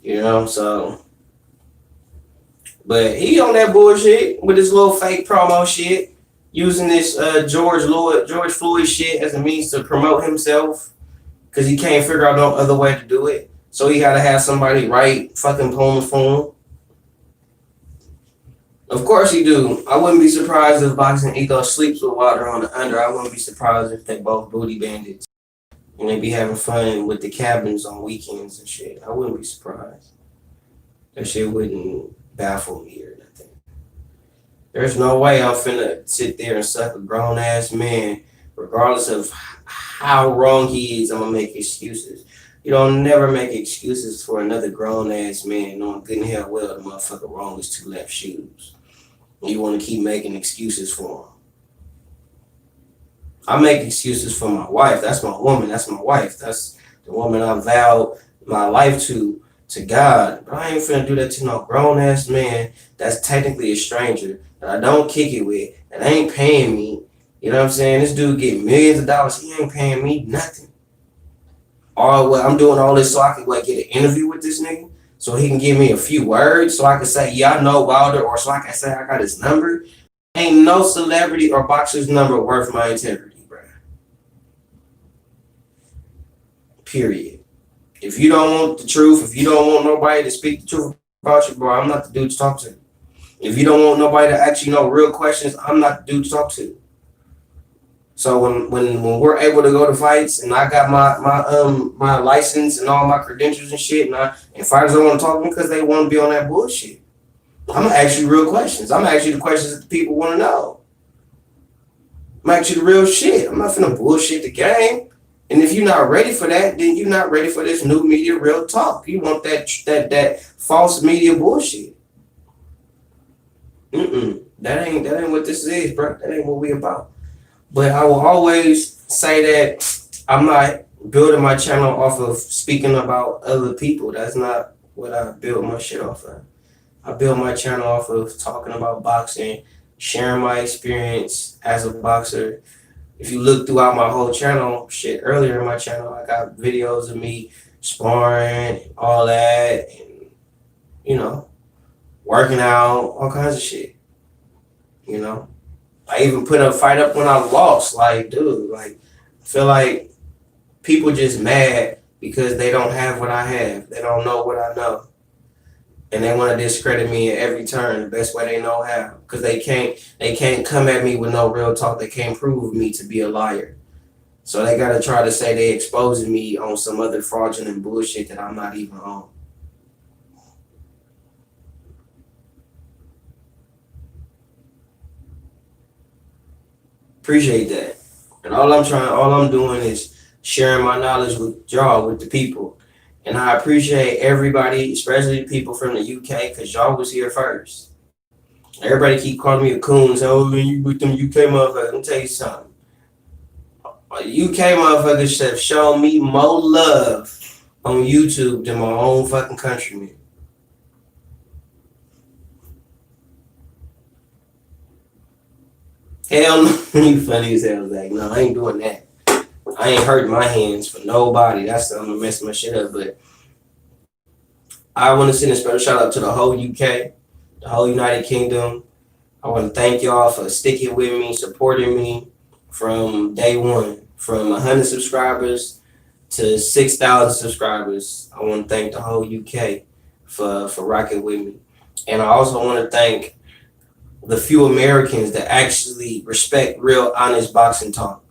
You know, so. But he on that bullshit with his little fake promo shit, using this George Floyd shit as a means to promote himself, because he can't figure out no other way to do it. So he gotta have somebody write fucking poems for him. Of course he do. I wouldn't be surprised if Boxing Ethos sleeps with Wilder on the under. I wouldn't be surprised if they both booty bandits and they be having fun with the cabins on weekends and shit. I wouldn't be surprised. That shit wouldn't baffle me or nothing. There's no way I'm finna sit there and suck a grown ass man, regardless of how wrong he is. I'm gonna make excuses. You don't never make excuses for another grown ass man, knowing good and hell well the motherfucker wrong is two left shoes. You want to keep making excuses for him. I make excuses for my wife. That's my woman. That's my wife. That's the woman I vowed my life to God. But I ain't finna do that to no grown ass man that's technically a stranger that I don't kick it with, that ain't paying me. You know what I'm saying? This dude get millions of dollars. He ain't paying me nothing. All what I'm doing all this so I can get an interview with this nigga, so he can give me a few words, so I can say, yeah, I know Wilder, or so I can say I got his number. Ain't no celebrity or boxer's number worth my integrity, bro. Period. If you don't want the truth, if you don't want nobody to speak the truth about you, bro, I'm not the dude to talk to. If you don't want nobody to ask you no real questions, I'm not the dude to talk to. So when we're able to go to fights and I got my license and all my credentials and shit, and fighters don't want to talk to me because they want to be on that bullshit, I'm gonna ask you real questions. I'm gonna ask you the questions that the people want to know. I'm gonna ask you the real shit. I'm not finna bullshit the game. And if you're not ready for that, then you're not ready for this new media real talk. You want that false media bullshit. That ain't what this is, bro. That ain't what we about. But I will always say that I'm not building my channel off of speaking about other people. That's not what I build my shit off of. I build my channel off of talking about boxing, sharing my experience as a boxer. If you look throughout my whole channel, shit, earlier in my channel, I got videos of me sparring, all that, and, you know, working out, all kinds of shit, you know. I even put a fight up when I lost. Like, dude, like, I feel like people just mad because they don't have what I have. They don't know what I know. And they want to discredit me at every turn the best way they know how. Because they can't come at me with no real talk. They can't prove me to be a liar. So they got to try to say they exposing me on some other fraudulent bullshit that I'm not even on. Appreciate that. And all I'm doing is sharing my knowledge with y'all, with the people. And I appreciate everybody, especially the people from the UK, because y'all was here first. Everybody keep calling me a coon. So, oh, man, you with them UK motherfuckers. Let me tell you something. UK motherfuckers have shown me more love on YouTube than my own fucking countrymen. Hell no. You funny as hell, Zach. No, I ain't doing that. I ain't hurting my hands for nobody. That's I'm gonna mess my shit up. But I want to send a special shout out to the whole UK, the whole United Kingdom. I want to thank y'all for sticking with me, supporting me from day one, from 100 subscribers to 6,000 subscribers. I want to thank the whole UK for rocking with me. And I also want to thank the few Americans that actually respect real, honest boxing talk.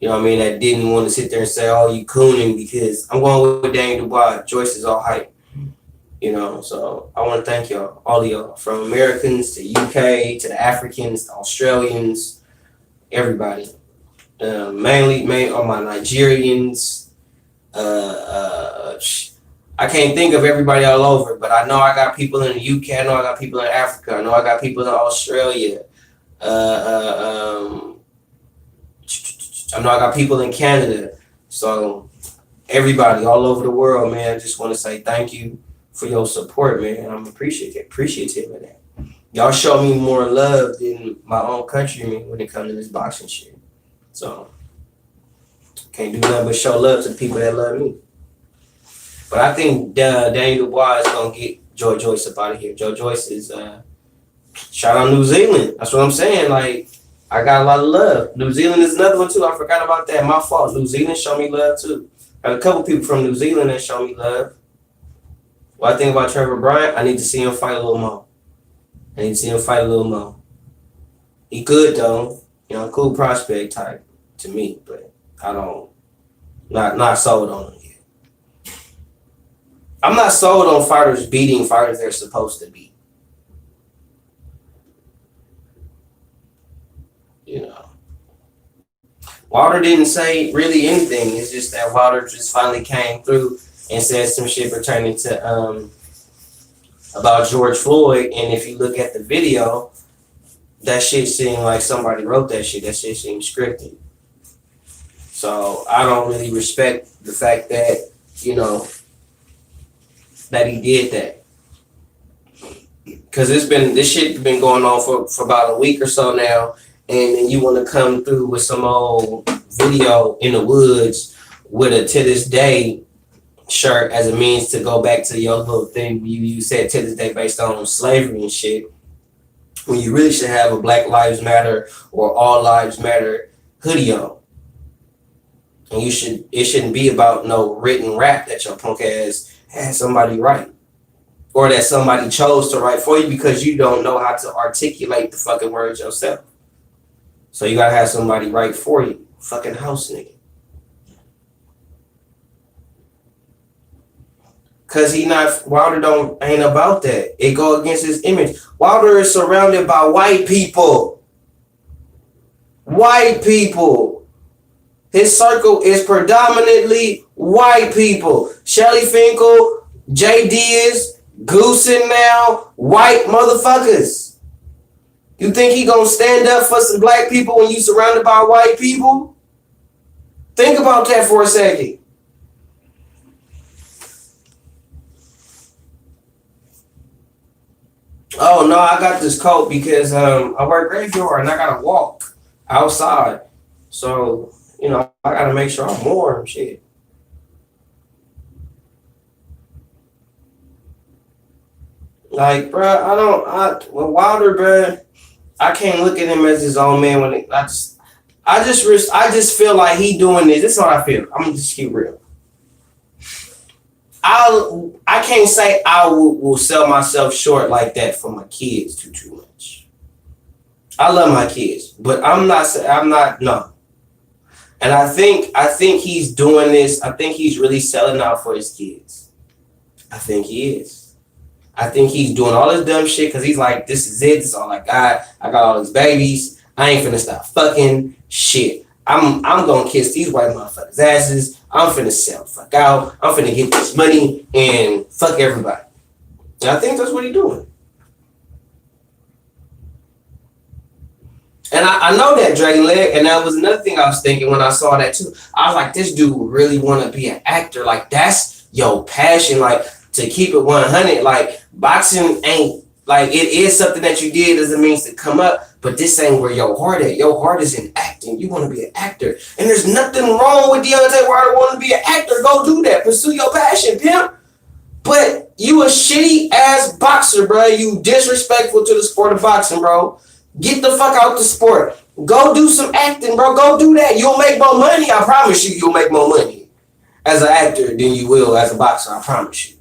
You know what I mean? That didn't want to sit there and say, oh, you cooning, because I'm going with Daniel Dubois. Joyce is all hype. You know, so I want to thank y'all, all of y'all, from Americans to UK to the Africans, to Australians, everybody. Mainly all my Nigerians. I can't think of everybody all over, but I know I got people in the UK. I know I got people in Africa. I know I got people in Australia. I know I got people in Canada. So everybody all over the world, man, I just want to say thank you for your support, man. I'm appreciative of that. Y'all show me more love than my own countrymen when it comes to this boxing shit. So can't do nothing but show love to the people that love me. But I think Daniel Dubois is gonna get Joe Joyce up out of here. Joe Joyce is shout out New Zealand. That's what I'm saying. Like I got a lot of love. New Zealand is another one too. I forgot about that. My fault. New Zealand show me love too. Got a couple people from New Zealand that show me love. What I think about Trevor Bryant, I need to see him fight a little more. He good though. You know, cool prospect type to me, but I don't not sold on him yet. I'm not sold on fighters beating fighters they're supposed to beat. You know. Wilder didn't say really anything. It's just that Wilder just finally came through and said some shit pertaining to about George Floyd. And if you look at the video, that shit seemed like somebody wrote that shit. That shit seemed scripted. So I don't really respect the fact that, you know, that he did that. Cause this shit been going on for about a week or so now. And then you want to come through with some old video in the woods with a to this day shirt as a means to go back to your little thing you said to this day based on slavery and shit. When you really should have a Black Lives Matter or All Lives Matter hoodie on. And it shouldn't be about no written rap that your punk ass had somebody write. Or that somebody chose to write for you because you don't know how to articulate the fucking words yourself. So you gotta have somebody write for you. Fucking house nigga. Cause Wilder ain't about that. It go against his image. Wilder is surrounded by white people. White people. His circle is predominantly white people. Shelly Finkel, Jay Diaz, Goosen now, white motherfuckers. You think he gonna stand up for some black people when you surrounded by white people? Think about that for a second. Oh no, I got this coat because I work graveyard and I gotta walk outside. So, you know, I gotta make sure I'm warm, shit. Like, bruh, Wilder, bruh, I can't look at him as his own man I just feel like he doing this. This is what I feel. I'm gonna just keep real. I can't say I will sell myself short like that for my kids too much. I love my kids, but I'm not no. And I think he's doing this. I think he's really selling out for his kids. I think he is. I think he's doing all this dumb shit because he's like, this is it. This is all I got. I got all these babies. I ain't finna stop fucking shit. I'm gonna kiss these white motherfuckers' asses. I'm finna sell the fuck out. I'm finna get this money and fuck everybody. And I think that's what he's doing. And I know that Dragon Leg, and that was another thing I was thinking when I saw that too. I was like, this dude really want to be an actor. Like, that's your passion. Like, to keep it 100, like, boxing ain't, like, it is something that you did as a means to come up, but this ain't where your heart is. Your heart is in acting. You want to be an actor. And there's nothing wrong with Deontay Wilder wanting to be an actor. Go do that. Pursue your passion, pimp. But you a shitty ass boxer, bro. You disrespectful to the sport of boxing, bro. Get the fuck out the sport. Go do some acting, bro. Go do that. You'll make more money. I promise you, you'll make more money as an actor than you will as a boxer. I promise you.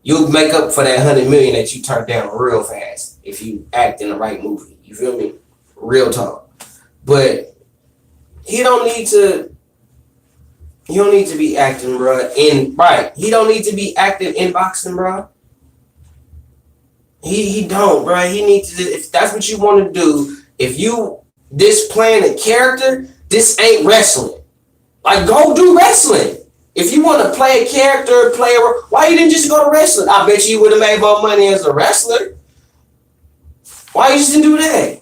You'll make up for that 100 million that you turned down real fast if you act in the right movie. You feel me? Real talk. But he don't need to be acting, bro. He don't need to be acting in boxing, bro. He don't, bro. He needs to. If that's what you want to do, if you this playing a character, this ain't wrestling. Like, go do wrestling. If you want to play a character, why you didn't just go to wrestling? I bet you would have made more money as a wrestler. Why you just didn't do that?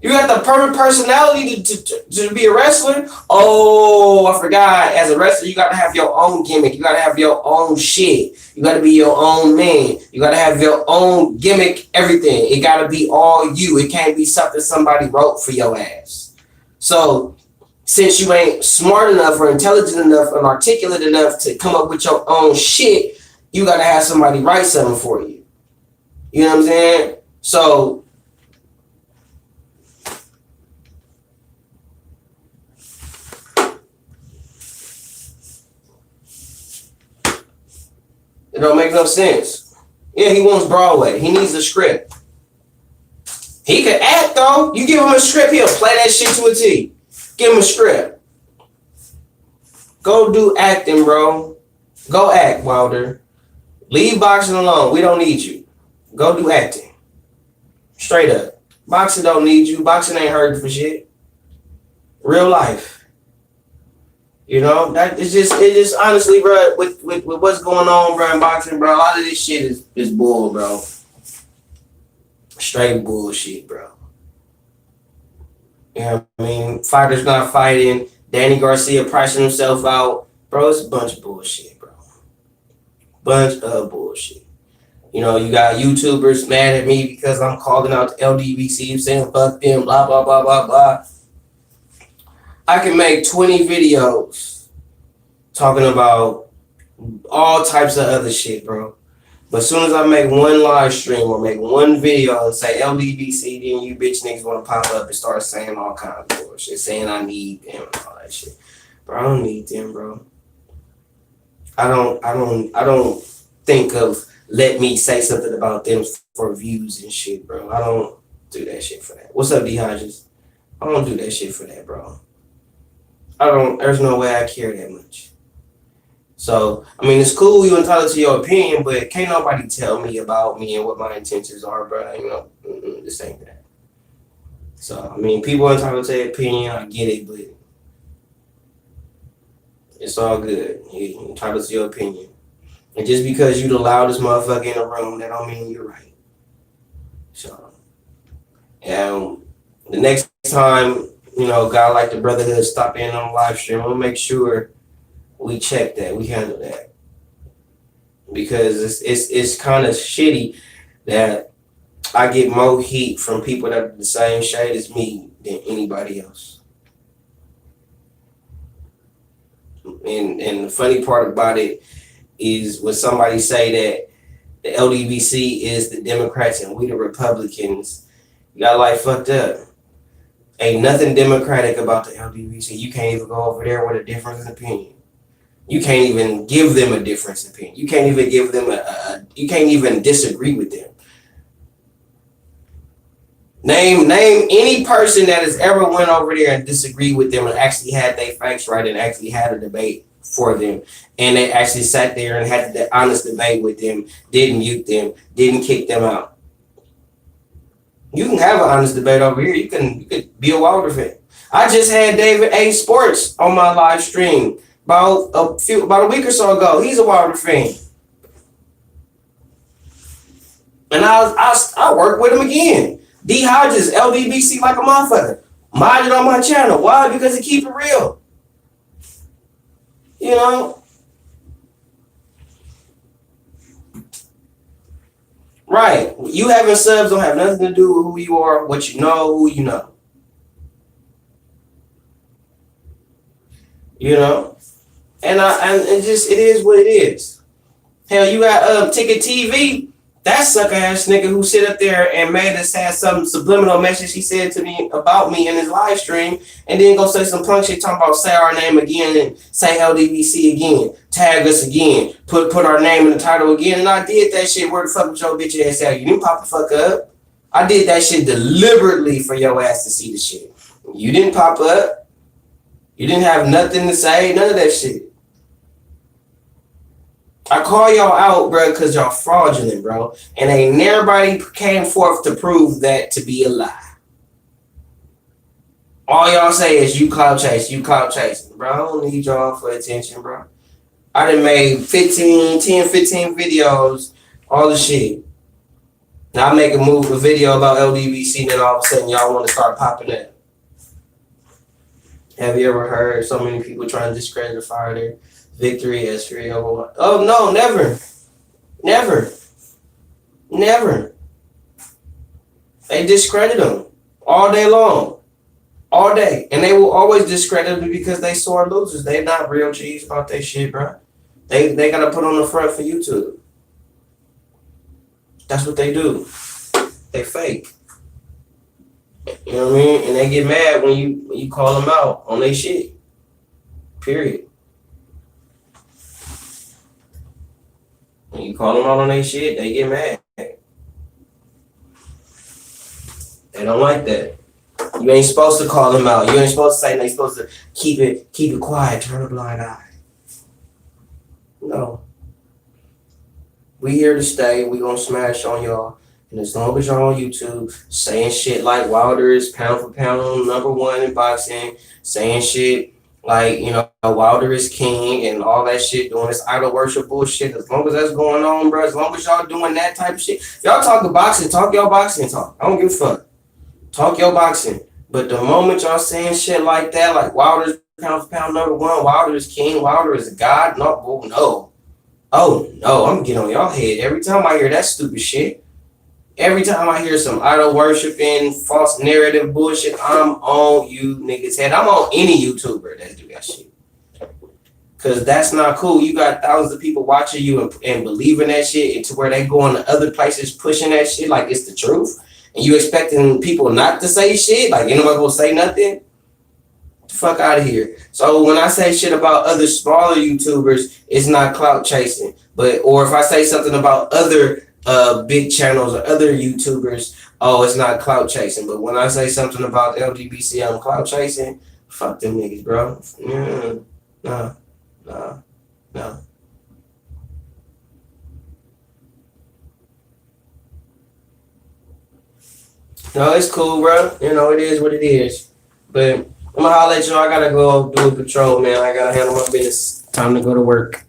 You got the perfect personality to be a wrestler. Oh, I forgot. As a wrestler, you got to have your own gimmick. You got to have your own shit. You got to be your own man. You got to have your own gimmick, everything. It got to be all you. It can't be something somebody wrote for your ass. So, since you ain't smart enough or intelligent enough and articulate enough to come up with your own shit, you got to have somebody write something for you. You know what I'm saying? So, it don't make no sense. Yeah, he wants Broadway. He needs a script. He could act though. You give him a script, he'll play that shit to a T. Give him a script. Go do acting, bro. Go act, Wilder. Leave boxing alone. We don't need you. Go do acting. Straight up. Boxing don't need you. Boxing ain't hurting for shit. Real life. You know, that it's just honestly, bro, with what's going on, bro, in boxing, bro, a lot of this shit is bull, bro. Straight bullshit, bro. You know what I mean? Fighters not fighting. Danny Garcia pricing himself out. Bro, it's a bunch of bullshit, bro. Bunch of bullshit. You know, you got YouTubers mad at me because I'm calling out the LDBC, saying fuck them, blah, blah, blah, blah, blah. I can make 20 videos talking about all types of other shit, bro. But as soon as I make one live stream or make one video and say LDBC, then you bitch niggas want to pop up and start saying all kinds of bullshit, saying I need them and all that shit. Bro, I don't need them, bro. I don't think of let me say something about them for views and shit, bro. I don't do that shit for that. What's up, D Hodges? I don't do that shit for that, bro. There's no way I care that much. So, I mean, it's cool you entitled to your opinion, but can't nobody tell me about me and what my intentions are, bro. You know, this ain't that. So, I mean, people entitled to their opinion, I get it, but it's all good. You're entitled to your opinion. And just because you the loudest motherfucker in the room, that don't mean you're right. So, and the next time, you know, a guy like the Brotherhood stop in on live stream, we'll make sure we check that, we handle that. Because it's kind of shitty that I get more heat from people that are the same shade as me than anybody else. And the funny part about it is when somebody say that the LDBC is the Democrats and we the Republicans, you got like fucked up. Ain't nothing democratic about the LDBC. You can't even go over there with a difference in opinion. You can't even give them a difference in opinion. You can't even give them you can't even disagree with them. Name any person that has ever went over there and disagreed with them and actually had their facts right and actually had a debate for them. And they actually sat there and had the honest debate with them, didn't mute them, didn't kick them out. You can have an honest debate over here. You could be a Wilder fan. I just had David A. Sports on my live stream about a week or so ago. He's a Wilder fan. And I work with him again. D Hodges, LDBC like a motherfucker. Mind it on my channel. Why? Because he keep it real. You know? Right. You having subs don't have nothing to do with who you are, what you know, who you know. You know? And it is what it is. Hell, you got Ticket TV. That sucker ass nigga who sit up there and made us have some subliminal message he said to me about me in his live stream, and then go say some punk shit talking about say our name again and say LDBC again, tag us again, put our name in the title again, and I did that shit. Where the fuck was your bitch ass at? You didn't pop the fuck up. I did that shit deliberately for your ass to see the shit. You didn't pop up. You didn't have nothing to say, none of that shit. I call y'all out, bro, because y'all fraudulent, bro. And ain't everybody came forth to prove that to be a lie. All y'all say is you clout chasing. Bro, I don't need y'all for attention, bro. I done made 10, 15 videos, all the shit. Now I make a video about LDVC, then all of a sudden y'all want to start popping that. Have you ever heard so many people trying to discredit the fire their victory as free over? Oh no, never. Never. Never. They discredit them all day long. All day. And they will always discredit them because they sore losers. They not real G's about their shit, bro. They gotta put on the front for YouTube. That's what they do. They fake. You know what I mean? And they get mad when you call them out on their shit. Period. When you call them out on their shit, they get mad. They don't like that. You ain't supposed to call them out. You ain't supposed to say they supposed to keep it quiet, turn a blind eye. No. We here to stay. We gonna smash on y'all. And as long as y'all on YouTube saying shit like Wilder is pound for pound #1 in boxing, saying shit like, you know, Wilder is king and all that shit, doing this idol worship bullshit, as long as that's going on, bro, as long as y'all doing that type of shit, y'all talk boxing, talk your boxing talk. I don't give a fuck. Talk your boxing. But the moment y'all saying shit like that, like Wilder's pound for pound #1, Wilder is king, Wilder is a god, no, no. Oh no, I'm getting on y'all head every time I hear that stupid shit. Every time I hear some idol worshiping, false narrative bullshit, I'm on you niggas' head. I'm on any YouTuber that do that shit. Cause that's not cool. You got thousands of people watching you and believing that shit, and to where they go into other places pushing that shit like it's the truth. And you expecting people not to say shit? Like anybody gonna say nothing? The fuck out of here. So when I say shit about other smaller YouTubers, it's not clout chasing. Or if I say something about other big channels or other YouTubers, oh, it's not clout chasing. But when I say something about LDBC, I'm clout chasing. Fuck them niggas, bro. Nah. No, it's cool, bro. You know, it is what it is. But I'm gonna holler at y'all. I gotta go do a patrol, man. I gotta handle my business. Time to go to work.